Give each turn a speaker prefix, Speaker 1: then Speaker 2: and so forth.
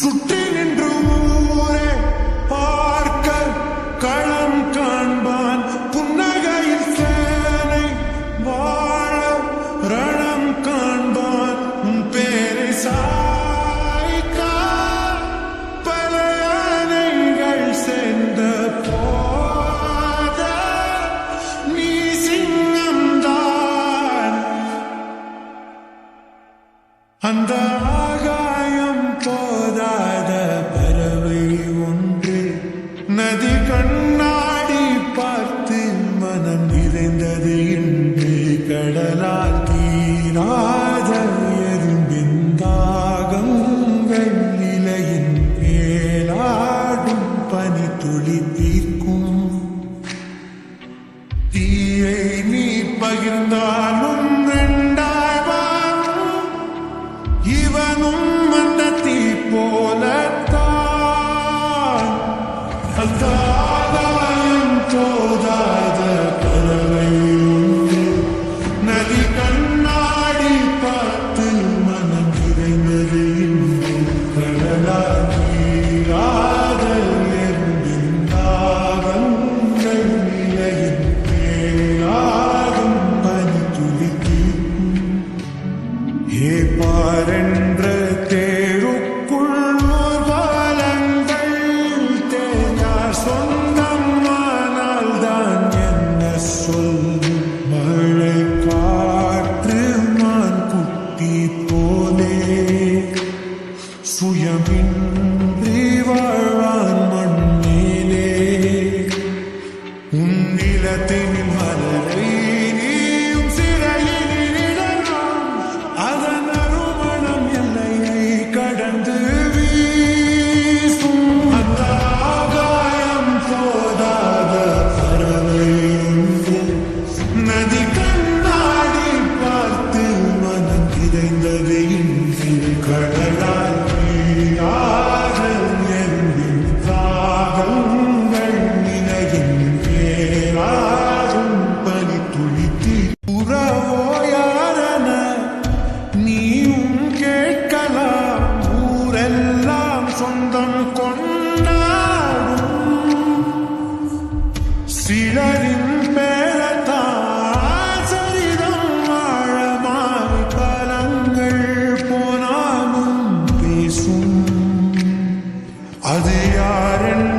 Speaker 1: சுற்றி நின்று ஊரே பார்க்க களம் காண்பான் புன்னகையில் சேனை வாழ ரணம் காண்பான் உன் பேரை சாய்க்க பல யானைகள் சேர்ந்த போத நீ சிங்கம்தான் அந்த ஆகாயம் போதாத பறவை ஒன்று நதி கண்ணாடி பார்த்து மனம் நிறைந்தது இன்று கடலால் தீராத எறும்பின் தாகங்கள் நிலையின் மேலாடும் பனி துளி தீர்க்கும் தீயை நீ பகிர்ந்தாலும் இவனும் அந்த தீ போலத்தான் அந்த ஆகாயம் போதாத பறவை உண்டு நதி கண்ணாடி பார்த்து மனம் நிறைந்தது இன்று கடலால் தீராத எறும்பின் தாகங்கள் நிலையின் மேலாகும் பனி துளி தீர்க்கும் ஏ பாரென்ற தேருக்குள் பாலங்கள் தேனார் சொந்தமானால் தான் என்ன சொல் மழை காற்று மான் குட்டி போலே சுயமின்றி வாழ்வான் மண்ணிலே உன் நிலத்தினில் மலரை நதி கண்ணாடி பார்த்து மனம் நிறைந்தது இன்று கடலால் தீராத எறும்பின் தாகங்கள் நிலையின் பேராகும் பனி துளித்தி உறவோ யாரென நீயும் கேட்கலாம் ஊரெல்லாம் சொந்தம் கொண்டாடும் சிலரின் அது யாரென்